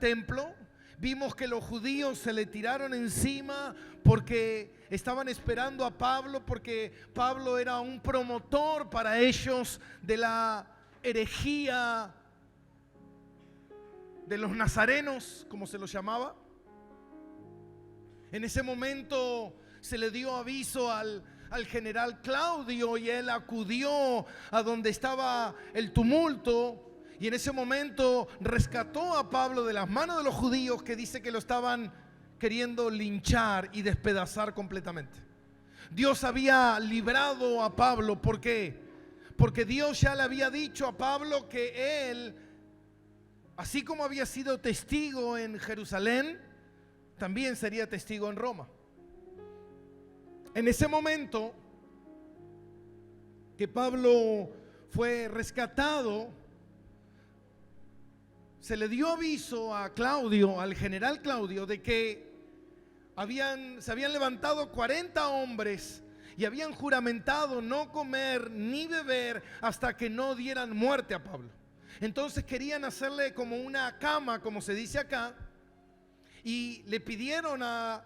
templo. Vimos que los judíos se le tiraron encima porque estaban esperando a Pablo, porque Pablo era un promotor para ellos de la herejía de los nazarenos, como se los llamaba. En ese momento se le dio aviso al general Claudio y él acudió a donde estaba el tumulto. Y en ese momento rescató a Pablo de las manos de los judíos, que dice que lo estaban queriendo linchar y despedazar completamente. Dios había librado a Pablo. ¿Por qué? Porque Dios ya le había dicho a Pablo que él, así como había sido testigo en Jerusalén, también sería testigo en Roma. En ese momento que Pablo fue rescatado, se le dio aviso a Claudio, al general Claudio, de que se habían levantado 40 hombres y habían juramentado no comer ni beber hasta que no dieran muerte a Pablo. Entonces querían hacerle como una cama, como se dice acá, y le pidieron a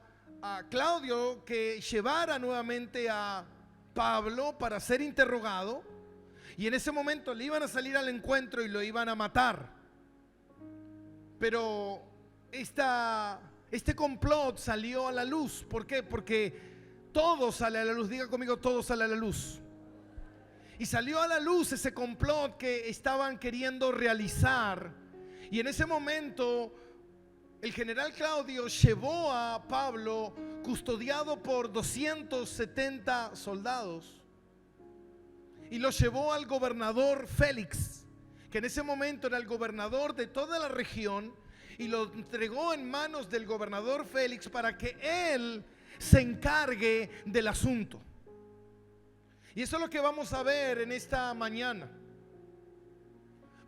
Claudio que llevara nuevamente a Pablo para ser interrogado, y en ese momento le iban a salir al encuentro y lo iban a matar. Pero este complot salió a la luz. ¿Por qué? Porque todo sale a la luz. Diga conmigo, todo sale a la luz. Y salió a la luz ese complot que estaban queriendo realizar. Y en ese momento el general Claudio llevó a Pablo custodiado por 270 soldados y lo llevó al gobernador Félix, que en ese momento era el gobernador de toda la región, y lo entregó en manos del gobernador Félix para que él se encargue del asunto. Y eso es lo que vamos a ver en esta mañana,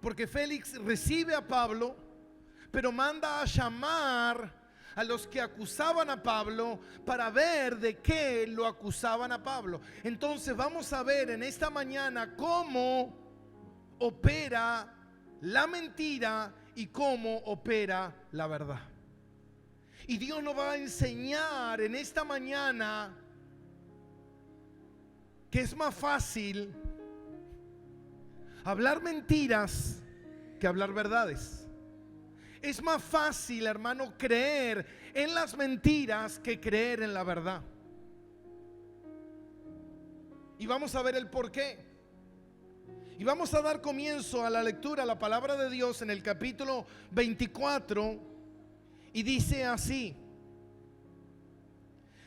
porque Félix recibe a Pablo, pero manda a llamar a los que acusaban a Pablo para ver de qué lo acusaban a Pablo. Entonces vamos a ver en esta mañana cómo opera la mentira y cómo opera la verdad. Y Dios nos va a enseñar en esta mañana que es más fácil hablar mentiras que hablar verdades. Es más fácil, hermano, creer en las mentiras que creer en la verdad. Y vamos a ver el por qué. Y vamos a dar comienzo a la lectura, a la palabra de Dios en el capítulo 24. Y dice así: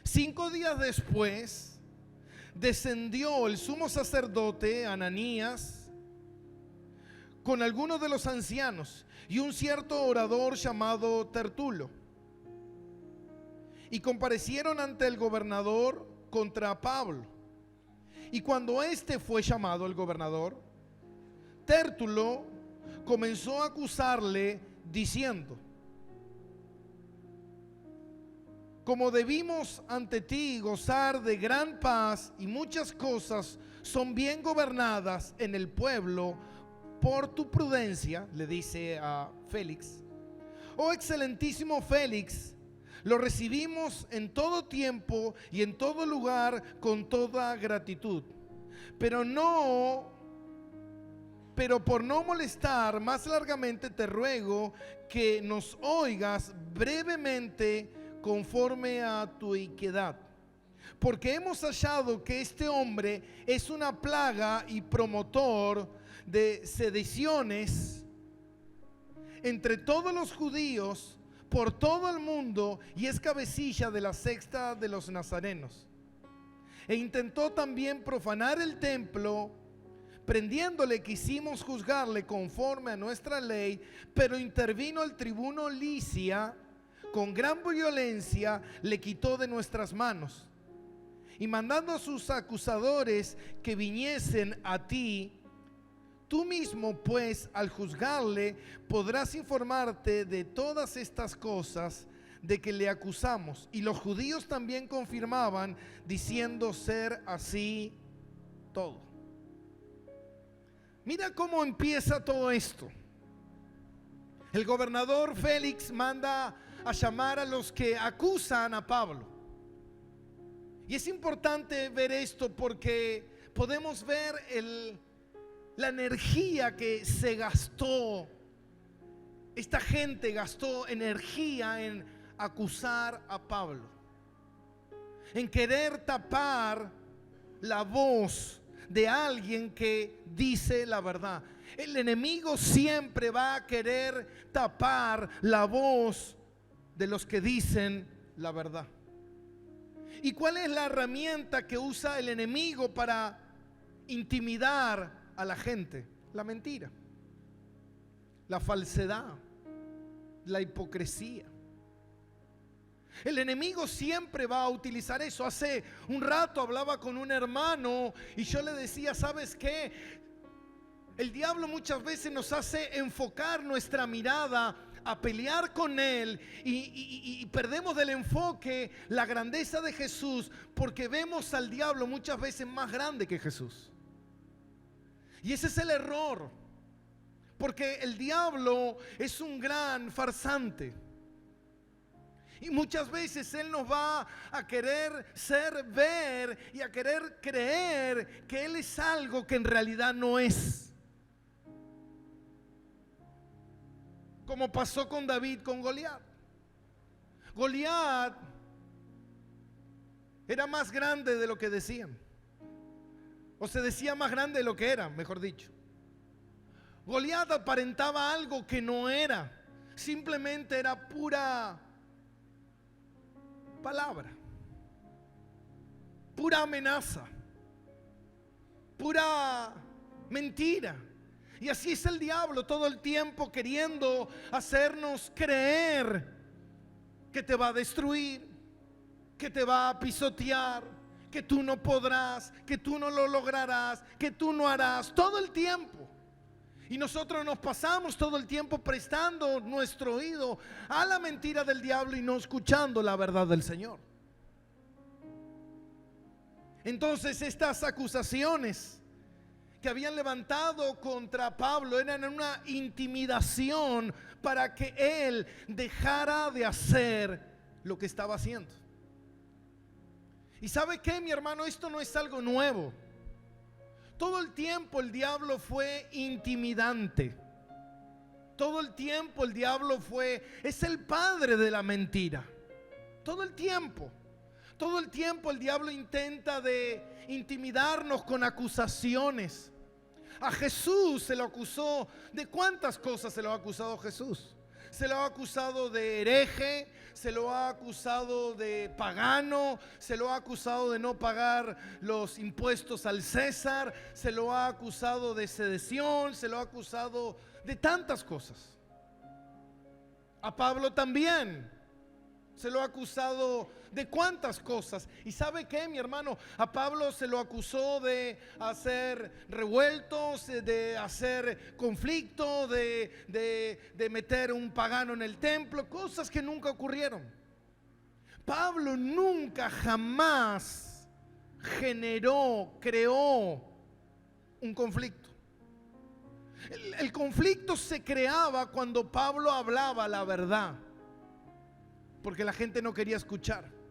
5 días después descendió el sumo sacerdote Ananías con algunos de los ancianos y un cierto orador llamado Tertulo, y comparecieron ante el gobernador contra Pablo. Y cuando éste fue llamado el gobernador, Tértulo comenzó a acusarle diciendo: como debimos ante ti gozar de gran paz y muchas cosas son bien gobernadas en el pueblo por tu prudencia, le dice a Félix. Oh excelentísimo Félix, lo recibimos en todo tiempo y en todo lugar con toda gratitud, pero por no molestar más largamente te ruego que nos oigas brevemente conforme a tu equidad, porque hemos hallado que este hombre es una plaga y promotor de sediciones entre todos los judíos por todo el mundo, y es cabecilla de la secta de los nazarenos, e intentó también profanar el templo. Prendiéndole quisimos juzgarle conforme a nuestra ley, pero intervino el tribuno Licia, con gran violencia le quitó de nuestras manos, y mandando a sus acusadores que viniesen a ti. Tú mismo, pues, al juzgarle, podrás informarte de todas estas cosas de que le acusamos. Y los judíos también confirmaban, diciendo ser así todo. Mira cómo empieza todo esto. El gobernador Félix manda a llamar a los que acusan a Pablo. Y es importante ver esto porque podemos ver la energía que se gastó. Esta gente gastó energía en acusar a Pablo, en querer tapar la voz de alguien que dice la verdad. El enemigo siempre va a querer tapar la voz de los que dicen la verdad. ¿Y cuál es la herramienta que usa el enemigo para intimidar a la gente? La mentira, la falsedad, la hipocresía. El enemigo siempre va a utilizar eso. Hace un rato hablaba con un hermano y yo le decía, ¿sabes qué? El diablo muchas veces nos hace enfocar nuestra mirada a pelear con él y perdemos del enfoque la grandeza de Jesús, porque vemos al diablo muchas veces más grande que Jesús. Y ese es el error, porque el diablo es un gran farsante. Y muchas veces él nos va a querer ser ver y a querer creer que él es algo que en realidad no es. Como pasó con David con Goliat. Goliat era más grande de lo que decían, o se decía más grande de lo que era, mejor dicho. Goliat aparentaba algo que no era, simplemente era pura palabra, pura amenaza, pura mentira. Y así es el diablo todo el tiempo, queriendo hacernos creer que te va a destruir, que te va a pisotear, que tú no podrás, que tú no lo lograrás, que tú no harás, todo el tiempo. Y nosotros nos pasamos todo el tiempo prestando nuestro oído a la mentira del diablo y no escuchando la verdad del Señor. Entonces estas acusaciones que habían levantado contra Pablo eran una intimidación para que él dejara de hacer lo que estaba haciendo. Y ¿sabe qué, mi hermano? Esto no es algo nuevo. Todo el tiempo el diablo fue intimidante. Todo el tiempo el diablo es el padre de la mentira. Todo el tiempo. Todo el tiempo el diablo intenta de intimidarnos con acusaciones. A Jesús se lo acusó. ¿De cuántas cosas se lo ha acusado Jesús? Se lo ha acusado de hereje, se lo ha acusado de pagano, se lo ha acusado de no pagar los impuestos al César, se lo ha acusado de sedición, se lo ha acusado de tantas cosas. A Pablo también se lo ha acusado de cuántas cosas. ¿Y sabe qué, mi hermano? A Pablo se lo acusó de hacer revueltos, de hacer conflicto, de meter un pagano en el templo, cosas que nunca ocurrieron. Pablo nunca jamás creó un conflicto. El conflicto se creaba cuando Pablo hablaba la verdad, porque la gente no quería escuchar.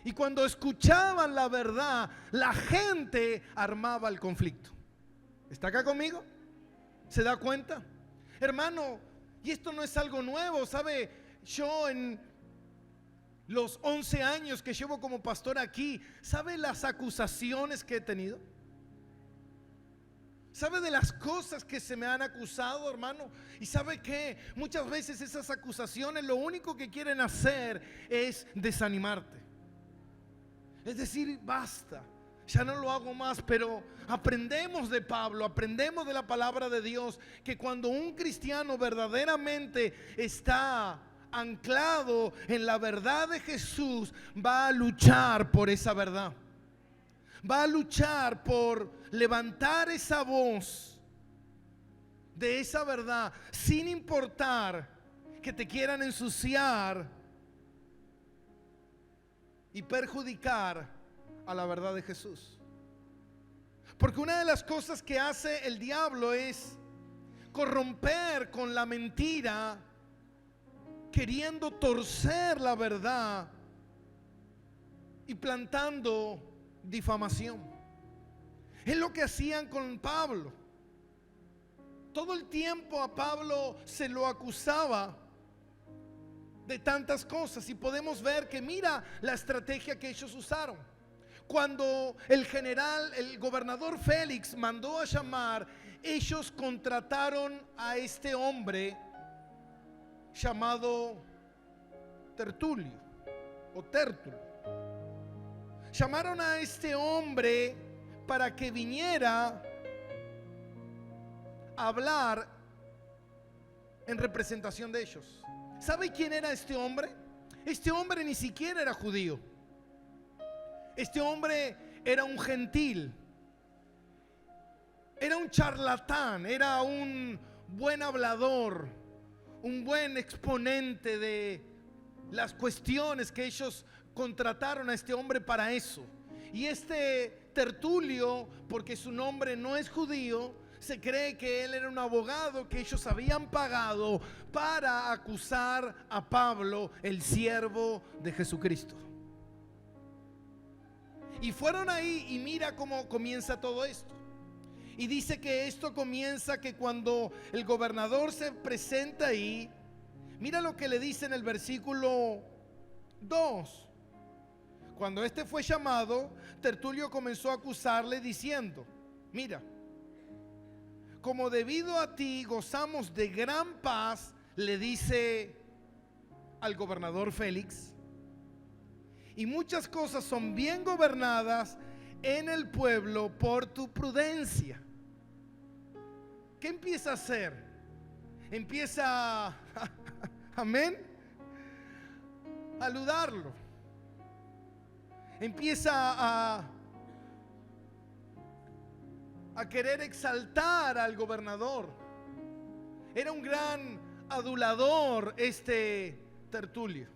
Y cuando escuchaban la verdad, la gente armaba el conflicto. ¿Está acá conmigo? ¿Se da cuenta? Hermano, y esto no es algo nuevo, ¿sabe? Yo en los 11 años que llevo como pastor aquí, ¿sabe las acusaciones que he tenido? ¿Sabe de las cosas que se me han acusado, hermano? Y ¿sabe qué? Muchas veces esas acusaciones lo único que quieren hacer es desanimarte. Es decir, basta, ya no lo hago más. Pero aprendemos de Pablo, aprendemos de la palabra de Dios, que cuando un cristiano verdaderamente está anclado en la verdad de Jesús, va a luchar por esa verdad. Va a luchar por levantar esa voz de esa verdad, sin importar que te quieran ensuciar y perjudicar a la verdad de Jesús. Porque una de las cosas que hace el diablo es corromper con la mentira, queriendo torcer la verdad y plantando difamación. Es lo que hacían con Pablo. Todo el tiempo a Pablo se lo acusaba de tantas cosas, y podemos ver que mira la estrategia que ellos usaron. Cuando el gobernador Félix mandó a llamar, ellos contrataron a este hombre llamado Tertulio o Tértulo. Llamaron a este hombre para que viniera a hablar en representación de ellos. ¿Sabe quién era este hombre? Este hombre ni siquiera era judío. Este hombre era un gentil, era un charlatán, era un buen hablador, un buen exponente de las cuestiones que ellos contrataron a este hombre para eso. Y este Tertulio, porque su nombre no es judío, se cree que él era un abogado que ellos habían pagado para acusar a Pablo, el siervo de Jesucristo. Y fueron ahí, y mira cómo comienza todo esto. Y dice que esto comienza que cuando el gobernador se presenta ahí, mira lo que le dice en el versículo 2. Cuando este fue llamado, Tertulio comenzó a acusarle diciendo: mira, como debido a ti gozamos de gran paz, le dice al gobernador Félix, y muchas cosas son bien gobernadas en el pueblo por tu prudencia. ¿Qué empieza a hacer? Empieza amén, a aludarlo. Empieza a querer exaltar al gobernador. Era un gran adulador este Tertulio.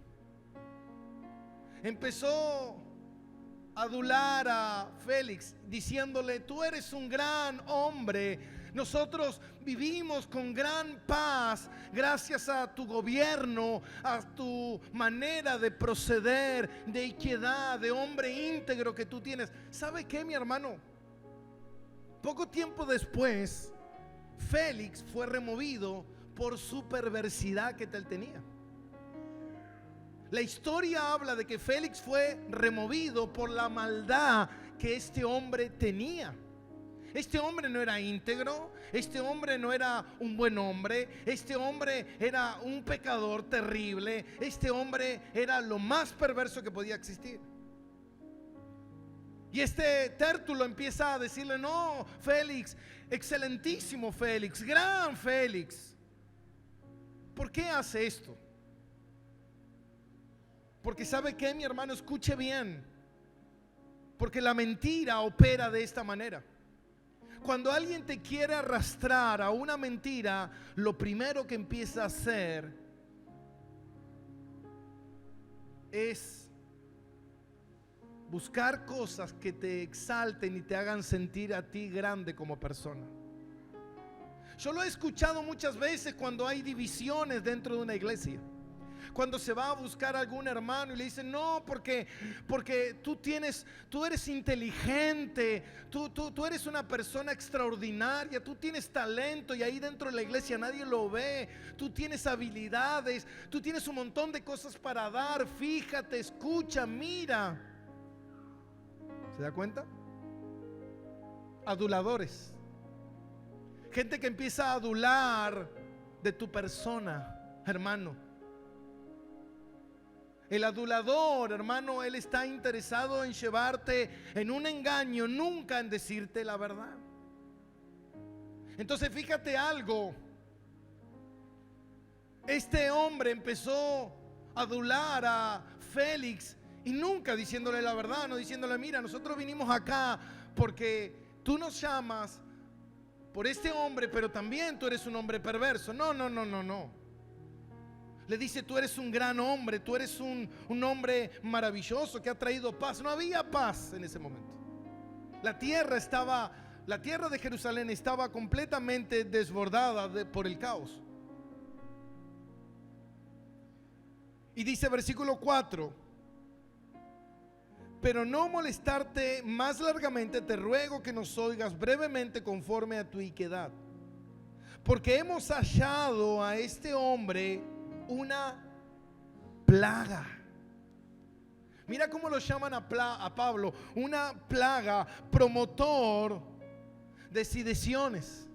Empezó a adular a Félix, diciéndole: tú eres un gran hombre, nosotros vivimos con gran paz gracias a tu gobierno, a tu manera de proceder, de equidad, de hombre íntegro que tú tienes. ¿Sabe qué, mi hermano? Poco tiempo después, Félix fue removido por su perversidad que él tenía. La historia habla de que Félix fue removido por la maldad que este hombre tenía. Este hombre no era íntegro, este hombre no era un buen hombre, este hombre era un pecador terrible, este hombre era lo más perverso que podía existir. Y este Tértulo empieza a decirle: no, Félix, excelentísimo Félix, gran Félix, ¿por qué hace esto? Porque ¿sabe qué, mi hermano? Escuche bien. Porque la mentira opera de esta manera. Cuando alguien te quiere arrastrar a una mentira, lo primero que empieza a hacer es buscar cosas que te exalten y te hagan sentir a ti grande como persona. Yo lo he escuchado muchas veces cuando hay divisiones dentro de una iglesia. Cuando se va a buscar a algún hermano y le dicen: no, porque tú eres inteligente, tú eres una persona extraordinaria, tú tienes talento y ahí dentro de la iglesia nadie lo ve, tú tienes habilidades, tú tienes un montón de cosas para dar, fíjate, escucha, mira. ¿Se da cuenta? Aduladores. Gente que empieza a adular de tu persona, hermano. El adulador, hermano, él está interesado en llevarte en un engaño, nunca en decirte la verdad. Entonces fíjate algo. Este hombre empezó a adular a Félix y nunca diciéndole la verdad, no diciéndole: mira, nosotros vinimos acá porque tú nos llamas por este hombre, pero también tú eres un hombre perverso. No. Le dice: tú eres un gran hombre, tú eres un hombre maravilloso que ha traído paz. No había paz en ese momento. La tierra estaba La tierra de Jerusalén estaba completamente desbordada por el caos. Y dice versículo 4: pero no molestarte más largamente, te ruego que nos oigas brevemente conforme a tu icedad, porque hemos hallado a este hombre una plaga. Mira cómo lo llaman a Pablo, una plaga, promotor de sediciones,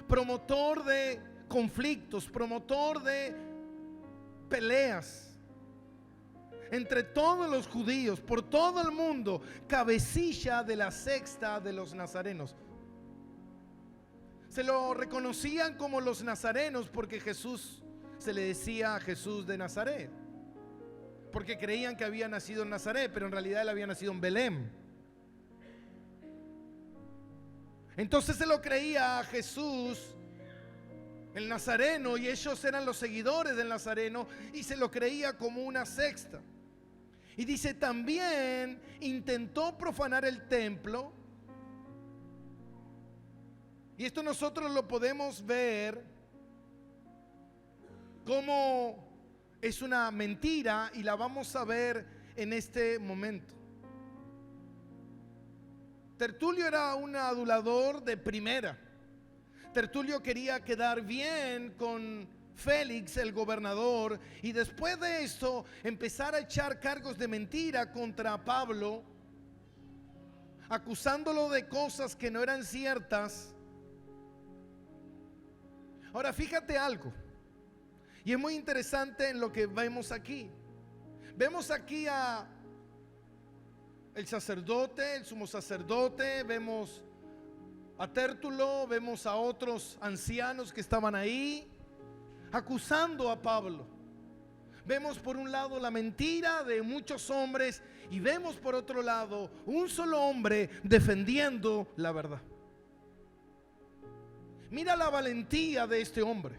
promotor de conflictos, promotor de peleas entre todos los judíos, por todo el mundo, cabecilla de la secta de los nazarenos. Se lo reconocían como los nazarenos porque Jesús, se le decía Jesús de Nazaret, porque creían que había nacido en Nazaret, pero en realidad él había nacido en Belén. Entonces se lo creía a Jesús el nazareno, y ellos eran los seguidores del nazareno, y se lo creía como una secta. Y dice, también intentó profanar el templo. Y esto nosotros lo podemos ver como es una mentira, y la vamos a ver en este momento. Tertulio era un adulador de primera. Tertulio quería quedar bien con Félix, el gobernador, y después de esto empezar a echar cargos de mentira contra Pablo, acusándolo de cosas que no eran ciertas. Ahora fíjate algo, y es muy interesante en lo que vemos aquí. Vemos aquí a el sacerdote, el sumo sacerdote, vemos a Tértulo, vemos a otros ancianos que estaban ahí acusando a Pablo. Vemos por un lado la mentira de muchos hombres, y vemos por otro lado un solo hombre defendiendo la verdad. Mira la valentía de este hombre.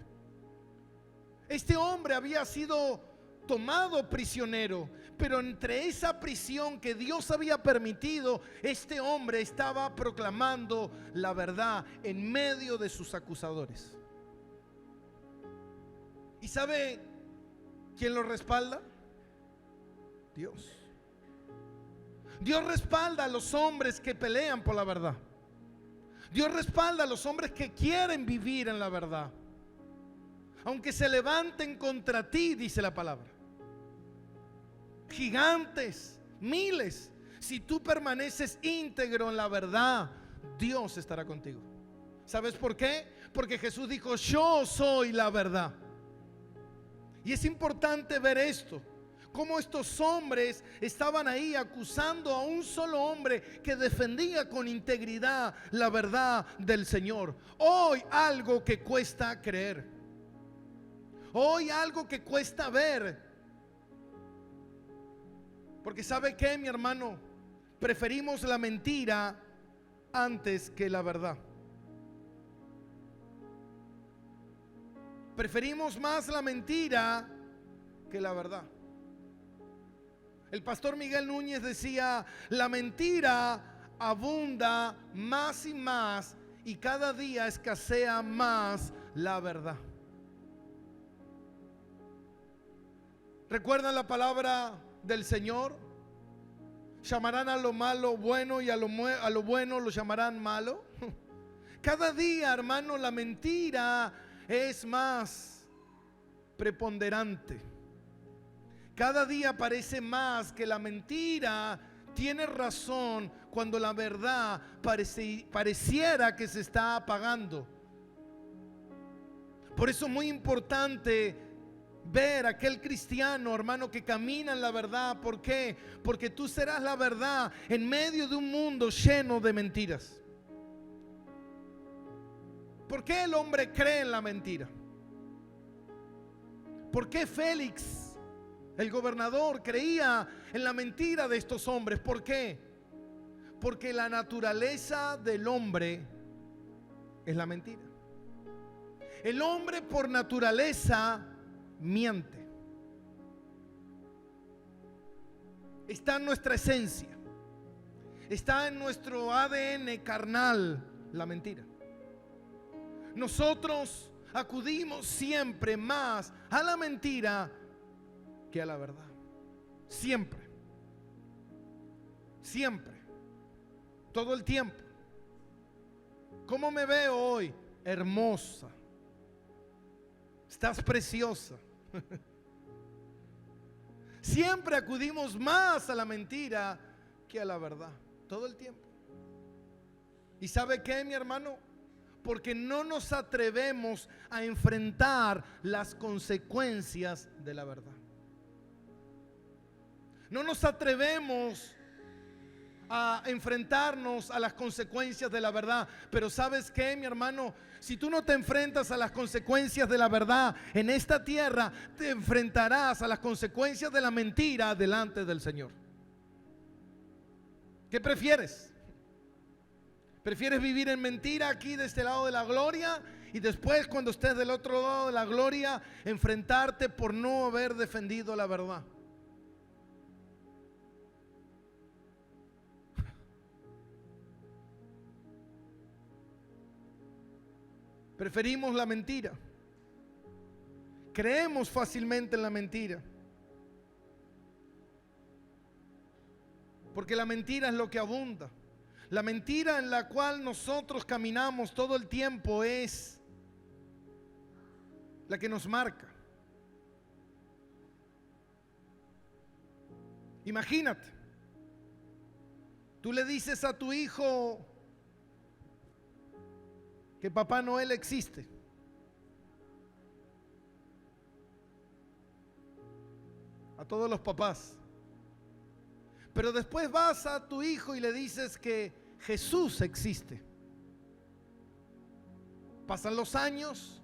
Este hombre había sido tomado prisionero, pero entre esa prisión que Dios había permitido, este hombre estaba proclamando la verdad en medio de sus acusadores. ¿Y sabe quién lo respalda? Dios. Dios respalda a los hombres que pelean por la verdad. Dios respalda a los hombres que quieren vivir en la verdad, aunque se levanten contra ti, dice la palabra. Gigantes, miles, si tú permaneces íntegro en la verdad, Dios estará contigo. ¿Sabes por qué? Porque Jesús dijo, yo soy la verdad. Y es importante ver esto, cómo estos hombres estaban ahí acusando a un solo hombre que defendía con integridad la verdad del Señor. Hoy algo que cuesta creer, hoy algo que cuesta ver, porque ¿sabe qué, mi hermano? Preferimos la mentira antes que la verdad. Preferimos más la mentira que la verdad. El pastor Miguel Núñez decía, la mentira abunda más y más, y cada día escasea más la verdad. ¿Recuerdan la palabra del Señor? Llamarán a lo malo bueno, y a lo bueno lo llamarán malo. Cada día, hermano, la mentira es más preponderante. Cada día parece más que la mentira tiene razón, cuando la verdad pareciera que se está apagando. Por eso es muy importante ver a aquel cristiano, hermano, que camina en la verdad. ¿Por qué? Porque tú serás la verdad en medio de un mundo lleno de mentiras. ¿Por qué el hombre cree en la mentira? ¿Por qué Félix, el gobernador, creía en la mentira de estos hombres? ¿Por qué? Porque la naturaleza del hombre es la mentira. El hombre por naturaleza miente. Está en nuestra esencia. Está en nuestro ADN carnal la mentira. Nosotros acudimos siempre más a la mentira que a la verdad. Siempre. Siempre. Todo el tiempo. ¿Cómo me veo hoy? Hermosa. Estás preciosa. Siempre acudimos más a la mentira que a la verdad. Todo el tiempo. ¿Y sabe qué, mi hermano? Porque no nos atrevemos a enfrentar las consecuencias de la verdad. No nos atrevemos a enfrentarnos a las consecuencias de la verdad. Pero ¿sabes qué, mi hermano? Si tú no te enfrentas a las consecuencias de la verdad en esta tierra, te enfrentarás a las consecuencias de la mentira delante del Señor. ¿Qué prefieres? ¿Prefieres vivir en mentira aquí de este lado de la gloria y después, cuando estés del otro lado de la gloria, enfrentarte por no haber defendido la verdad? Preferimos la mentira. Creemos fácilmente en la mentira. Porque la mentira es lo que abunda. La mentira en la cual nosotros caminamos todo el tiempo es la que nos marca. Imagínate, tú le dices a tu hijo que Papá Noel existe. A todos los papás. Pero después vas a tu hijo y le dices que Jesús existe. Pasan los años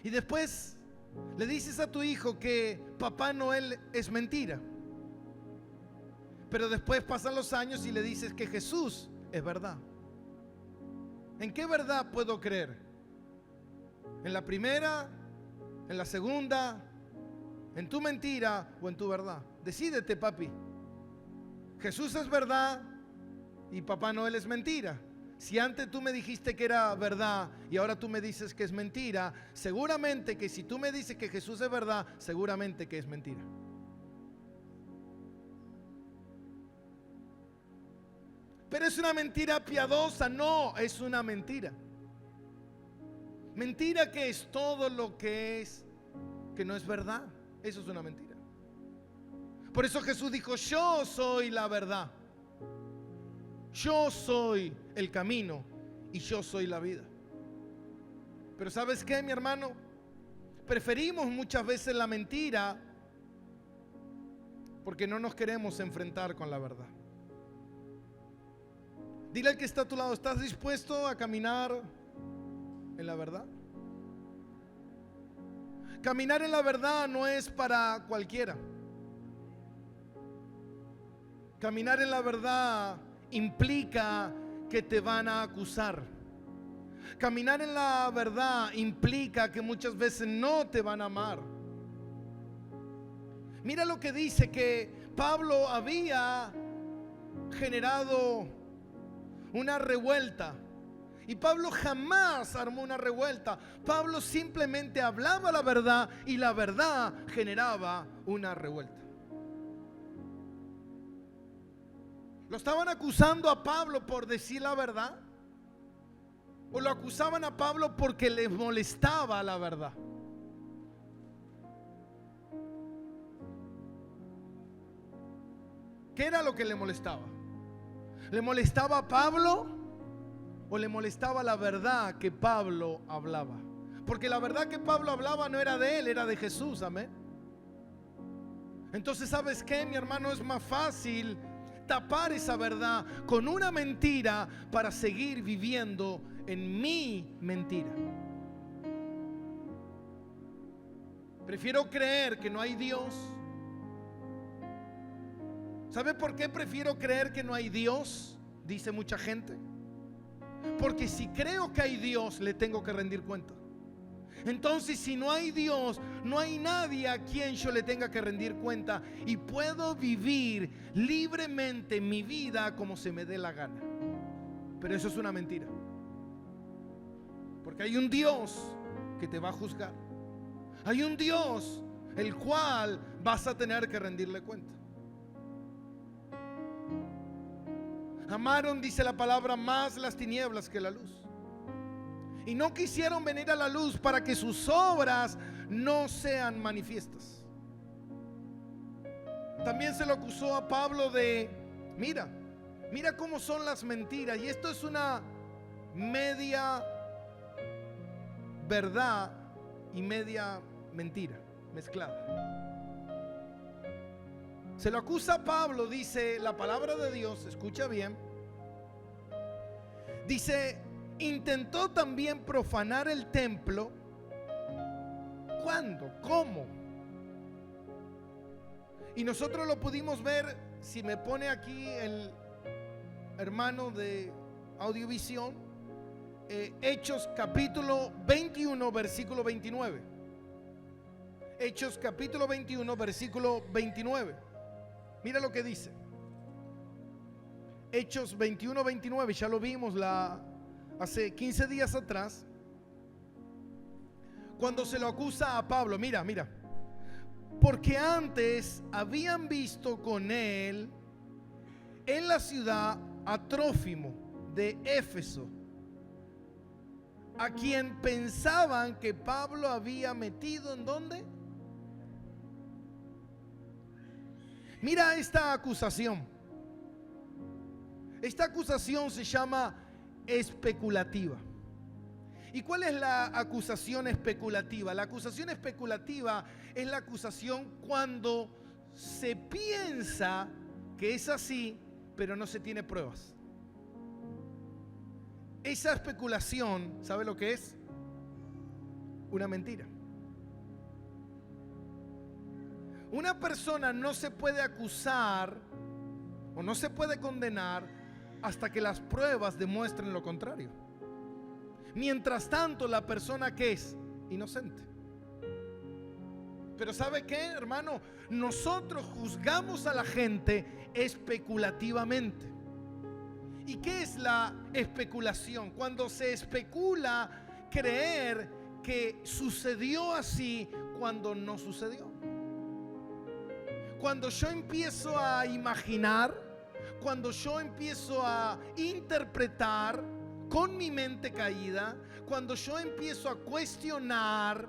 y después le dices a tu hijo que Papá Noel es mentira. Pero después pasan los años y le dices que Jesús es verdad. ¿En qué verdad puedo creer? ¿En la primera? ¿En la segunda? ¿En tu mentira o en tu verdad? Decídete, papi. Jesús es verdad y Papá Noel es mentira. Si antes tú me dijiste que era verdad y ahora tú me dices que es mentira, seguramente que si tú me dices que Jesús es verdad, seguramente que es mentira. Pero es una mentira piadosa. No, es una mentira. Mentira que es todo lo que no es verdad. Eso es una mentira. Por eso Jesús dijo: yo soy la verdad, yo soy el camino y yo soy la vida. Pero ¿sabes qué, mi hermano? Preferimos muchas veces la mentira porque no nos queremos enfrentar con la verdad. Dile al que está a tu lado: ¿estás dispuesto a caminar en la verdad? Caminar en la verdad no es para cualquiera. Caminar en la verdad implica que te van a acusar. Caminar en la verdad implica que muchas veces no te van a amar. Mira lo que dice, que Pablo había generado una revuelta. Y Pablo jamás armó una revuelta. Pablo simplemente hablaba la verdad y la verdad generaba una revuelta. ¿Lo estaban acusando a Pablo por decir la verdad? ¿O lo acusaban a Pablo porque les molestaba la verdad? ¿Qué era lo que le molestaba? ¿Le molestaba a Pablo o le molestaba la verdad que Pablo hablaba? Porque la verdad que Pablo hablaba no era de él, era de Jesús, amén. Entonces, ¿sabes qué, mi hermano? Es más fácil tapar esa verdad con una mentira para seguir viviendo en mi mentira. Prefiero creer que no hay Dios. ¿Sabe por qué prefiero creer que no hay Dios? Dice mucha gente. Porque si creo que hay Dios, le tengo que rendir cuenta. Entonces, si no hay Dios, no hay nadie a quien yo le tenga que rendir cuenta, y puedo vivir libremente mi vida como se me dé la gana. Pero eso es una mentira, porque hay un Dios que te va a juzgar. Hay un Dios el cual vas a tener que rendirle cuenta. Amaron, dice la palabra, más las tinieblas que la luz, y no quisieron venir a la luz para que sus obras no sean manifiestas. También se le acusó a Pablo de, mira cómo son las mentiras. Y esto es una media verdad y media mentira mezclada. Se lo acusa a Pablo, dice la palabra de Dios, escucha bien. Dice, intentó también profanar el templo. ¿Cuándo? ¿Cómo? Y nosotros lo pudimos ver, si me pone aquí el hermano de Audiovisión, Hechos capítulo 21, versículo 29. Hechos capítulo 21, versículo 29. Mira lo que dice. Hechos 21, 29, ya lo vimos hace 15 días atrás, cuando se lo acusa a Pablo. Mira, porque antes habían visto con él en la ciudad a Trófimo de Éfeso, a quien pensaban que Pablo había metido ¿en dónde? Mira esta acusación. Esta acusación se llama especulativa. ¿Y cuál es la acusación especulativa? La acusación especulativa es la acusación cuando se piensa que es así, pero no se tiene pruebas. Esa especulación, ¿sabe lo que es? Una mentira. Una persona no se puede acusar o no se puede condenar hasta que las pruebas demuestren lo contrario. Mientras tanto, la persona que es inocente. Pero ¿sabe qué, hermano? Nosotros juzgamos a la gente especulativamente. ¿Y qué es la especulación? Cuando se especula creer que sucedió así cuando no sucedió. Cuando yo empiezo a imaginar, cuando yo empiezo a interpretar con mi mente caída, cuando yo empiezo a cuestionar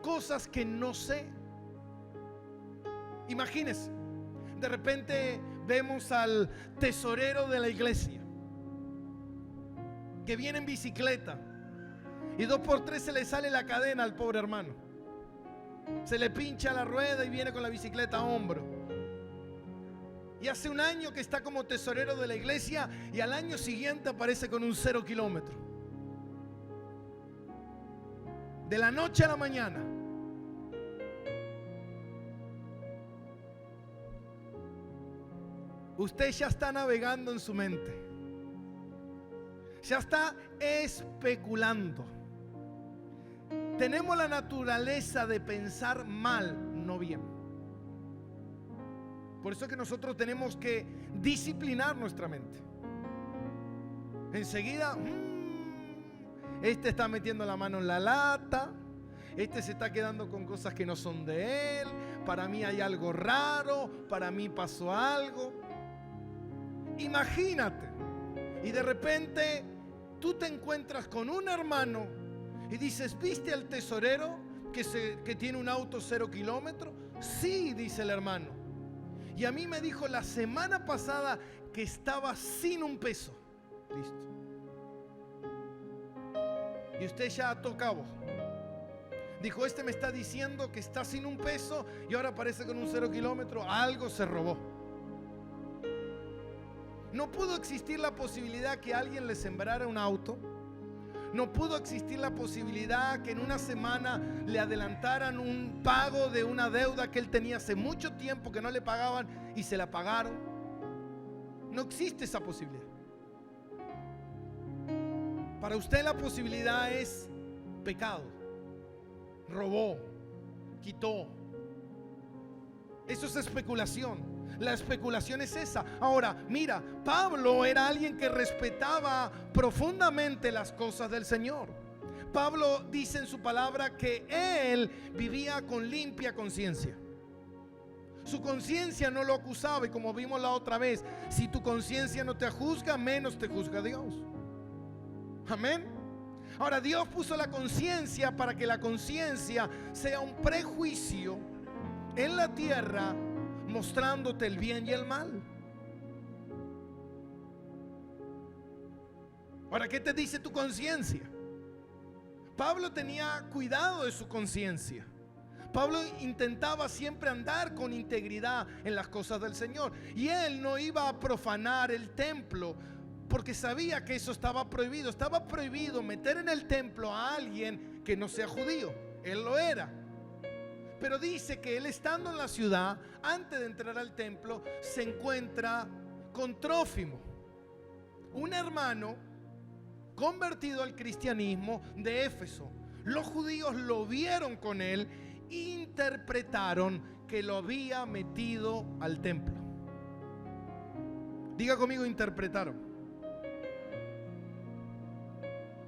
cosas que no sé. Imagínense, de repente vemos al tesorero de la iglesia que viene en bicicleta y 2x3 se le sale la cadena al pobre hermano. Se le pincha la rueda y viene con la bicicleta a hombro. Y hace un año que está como tesorero de la iglesia y al año siguiente aparece con un 0 kilómetro. De la noche a la mañana. Usted ya está navegando en su mente. Ya está especulando. Tenemos la naturaleza de pensar mal, no bien. Por eso es que nosotros tenemos que disciplinar nuestra mente. Enseguida, este está metiendo la mano en la lata, este se está quedando con cosas que no son de él, para mí hay algo raro, para mí pasó algo. Imagínate, y de repente tú te encuentras con un hermano y dices, ¿viste al tesorero que tiene un auto 0 kilómetros? Sí, dice el hermano. Y a mí me dijo la semana pasada que estaba sin un peso. Listo. Y usted ya ató cabo. Dijo, este me está diciendo que está sin un peso y ahora aparece con un 0 kilómetro. Algo se robó. No pudo existir la posibilidad que alguien le sembrara un auto. No pudo existir la posibilidad que en una semana le adelantaran un pago de una deuda que él tenía hace mucho tiempo que no le pagaban y se la pagaron. No existe esa posibilidad. Para usted la posibilidad es pecado. robó, quitó. Eso es especulación. La especulación es esa. Ahora, mira, Pablo era alguien que respetaba profundamente las cosas del Señor. Pablo dice en su palabra que él vivía con limpia conciencia. Su conciencia no lo acusaba, y como vimos la otra vez, si tu conciencia no te juzga, menos te juzga Dios. Amén. Ahora, Dios puso la conciencia para que la conciencia sea un prejuicio en la tierra, mostrándote el bien y el mal. Ahora, ¿qué te dice tu conciencia? Pablo tenía cuidado de su conciencia. Pablo intentaba siempre andar con integridad en las cosas del Señor, y él no iba a profanar el templo porque sabía que eso estaba prohibido. Estaba prohibido meter en el templo a alguien que no sea judío. Él lo era. Pero dice que él, estando en la ciudad, antes de entrar al templo, se encuentra con Trófimo, un hermano convertido al cristianismo de Éfeso. Los judíos lo vieron con él, interpretaron que lo había metido al templo. Diga conmigo, interpretaron.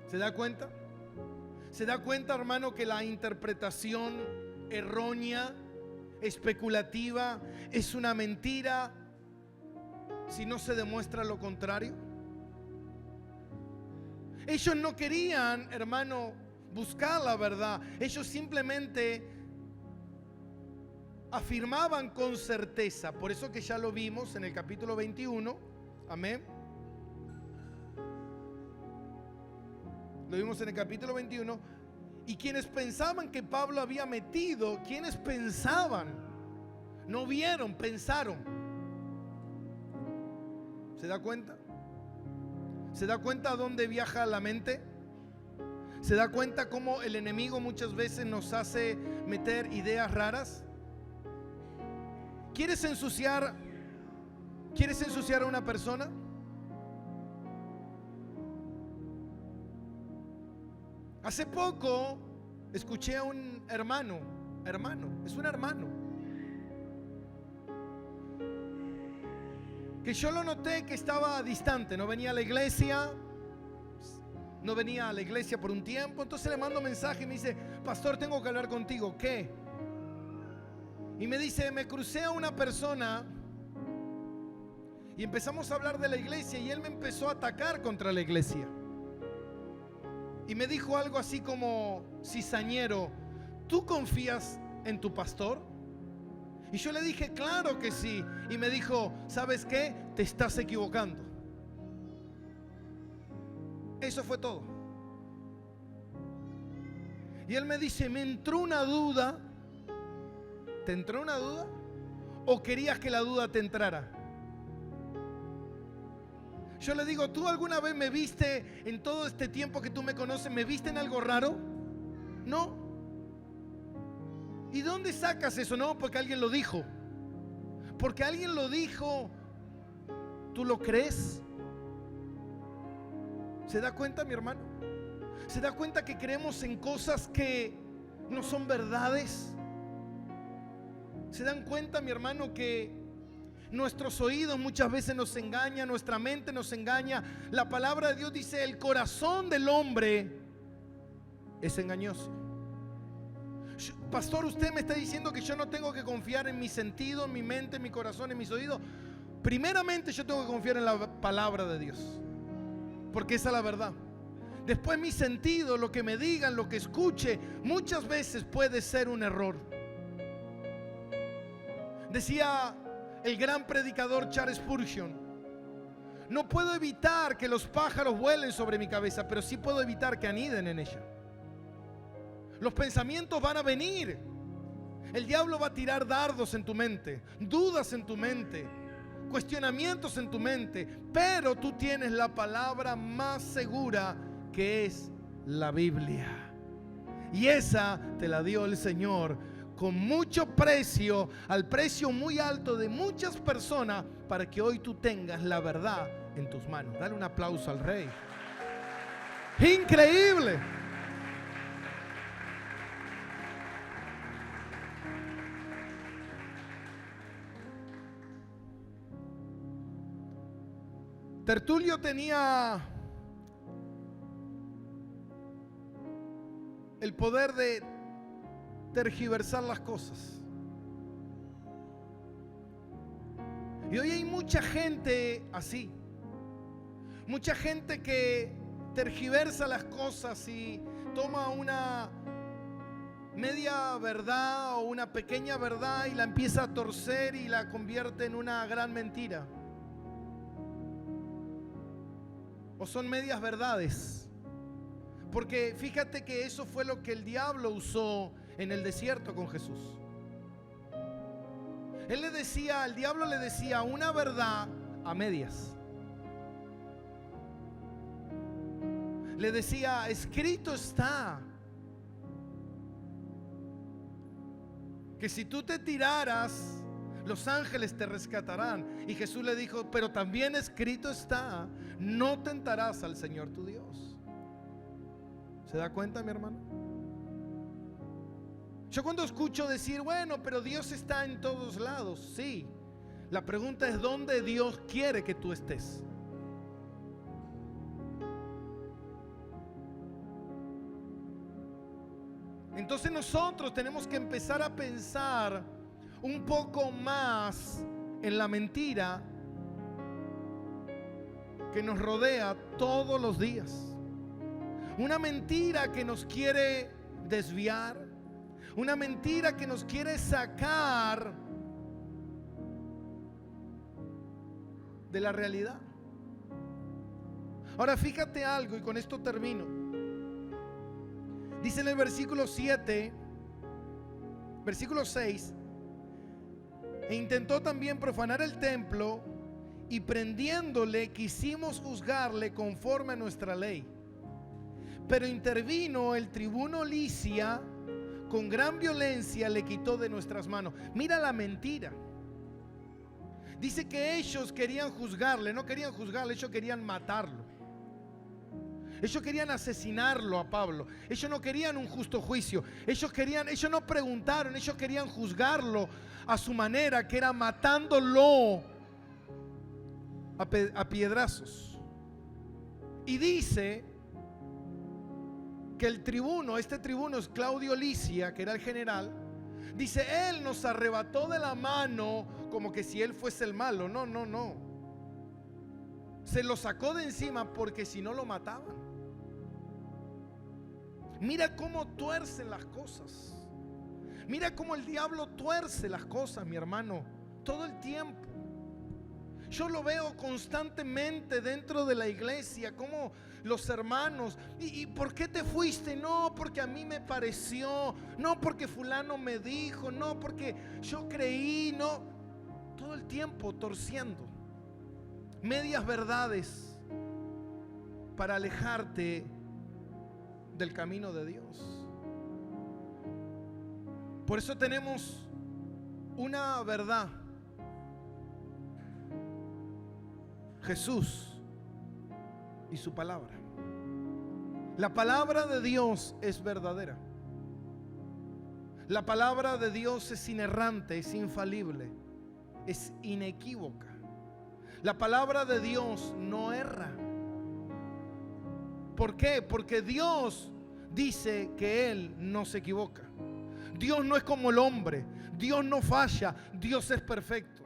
¿Se da cuenta? ¿Se da cuenta, hermano, que la interpretación errónea, especulativa, es una mentira si no se demuestra lo contrario? Ellos no querían, hermano, buscar la verdad. Ellos simplemente afirmaban con certeza. Por eso que ya lo vimos en el capítulo 21. Amén. Lo vimos en el capítulo 21. Y quienes pensaban que Pablo había metido, quienes pensaban, no vieron, pensaron. ¿Se da cuenta? ¿Se da cuenta a dónde viaja la mente? ¿Se da cuenta cómo el enemigo muchas veces nos hace meter ideas raras? ¿Quieres ensuciar a una persona? Hace poco escuché a un hermano, es un hermano, que yo lo noté que estaba distante, no venía a la iglesia, por un tiempo. Entonces le mando un mensaje y me dice: pastor, tengo que hablar contigo. ¿Qué? Y me dice: me crucé a una persona y empezamos a hablar de la iglesia, y él me empezó a atacar contra la iglesia. Y me dijo algo así como: cizañero, ¿tú confías en tu pastor? Y yo le dije: claro que sí. Y me dijo: ¿sabes qué? Te estás equivocando. Eso fue todo. Y él me dice: me entró una duda. ¿Te entró una duda? ¿O querías que la duda te entrara? Yo le digo: ¿tú alguna vez me viste en todo este tiempo que tú me conoces? ¿Me viste en algo raro? No. ¿Y dónde sacas eso? No, porque alguien lo dijo. Porque alguien lo dijo, ¿tú lo crees? ¿Se da cuenta, mi hermano? ¿Se da cuenta que creemos en cosas que no son verdades? ¿Se dan cuenta, mi hermano, que nuestros oídos muchas veces nos engañan, nuestra mente nos engaña? La palabra de Dios dice: el corazón del hombre es engañoso. Pastor, usted me está diciendo que yo no tengo que confiar en mi sentido, en mi mente, en mi corazón, en mis oídos. Primeramente yo tengo que confiar en la palabra de Dios, porque esa es la verdad. Después mi sentido, lo que me digan, lo que escuche, muchas veces puede ser un error. Decía el gran predicador Charles Spurgeon: no puedo evitar que los pájaros vuelen sobre mi cabeza, pero sí puedo evitar que aniden en ella. Los pensamientos van a venir. El diablo va a tirar dardos en tu mente, dudas en tu mente, cuestionamientos en tu mente, pero tú tienes la palabra más segura, que es la Biblia. Y esa te la dio el Señor con mucho precio, al precio muy alto de muchas personas, para que hoy tú tengas la verdad en tus manos. Dale un aplauso al Rey. Increíble. Tertulio tenía el poder de tergiversar las cosas. Y hoy hay mucha gente así. Mucha gente que tergiversa las cosas y toma una media verdad o una pequeña verdad y la empieza a torcer y la convierte en una gran mentira. O son medias verdades. Porque fíjate que eso fue lo que el diablo usó en el desierto con Jesús. El diablo le decía una verdad a medias. Le decía, escrito está que si tú te tiraras, los ángeles te rescatarán. Y Jesús le dijo, pero también escrito está, no tentarás al Señor tu Dios. ¿Se da cuenta, mi hermano? Yo cuando escucho decir, bueno, pero Dios está en todos lados, sí. La pregunta es, ¿dónde Dios quiere que tú estés? Entonces nosotros tenemos que empezar a pensar un poco más en la mentira que nos rodea todos los días. Una mentira que nos quiere desviar, una mentira que nos quiere sacar de la realidad. Ahora fíjate algo y con esto termino. Dice en el versículo 7, versículo 6, e intentó también profanar el templo y prendiéndole quisimos juzgarle conforme a nuestra ley. Pero intervino el tribuno Licia, con gran violencia le quitó de nuestras manos. Mira la mentira. Dice que ellos querían juzgarle, no querían juzgarle, ellos querían matarlo. Ellos querían asesinarlo a Pablo. Ellos no querían un justo juicio. Ellos no preguntaron, ellos querían juzgarlo a su manera, que era matándolo a piedrazos. Y dice que el tribuno, este tribuno es Claudio Licia, que era el general. Dice, él nos arrebató de la mano como que si él fuese el malo. No, no, no. Se lo sacó de encima porque si no lo mataban. Mira cómo tuercen las cosas. Mira cómo el diablo tuerce las cosas, mi hermano, todo el tiempo. Yo lo veo constantemente dentro de la iglesia, como los hermanos, ¿y por qué te fuiste? No, porque a mí me pareció, no, porque fulano me dijo, no, porque yo creí, no. Todo el tiempo torciendo medias verdades para alejarte del camino de Dios. Por eso tenemos una verdad: Jesús y su palabra. La palabra de Dios es verdadera. La palabra de Dios es inerrante, es infalible, es inequívoca. La palabra de Dios no erra. ¿Por qué? Porque Dios dice que Él no se equivoca. Dios no es como el hombre. Dios no falla. Dios es perfecto.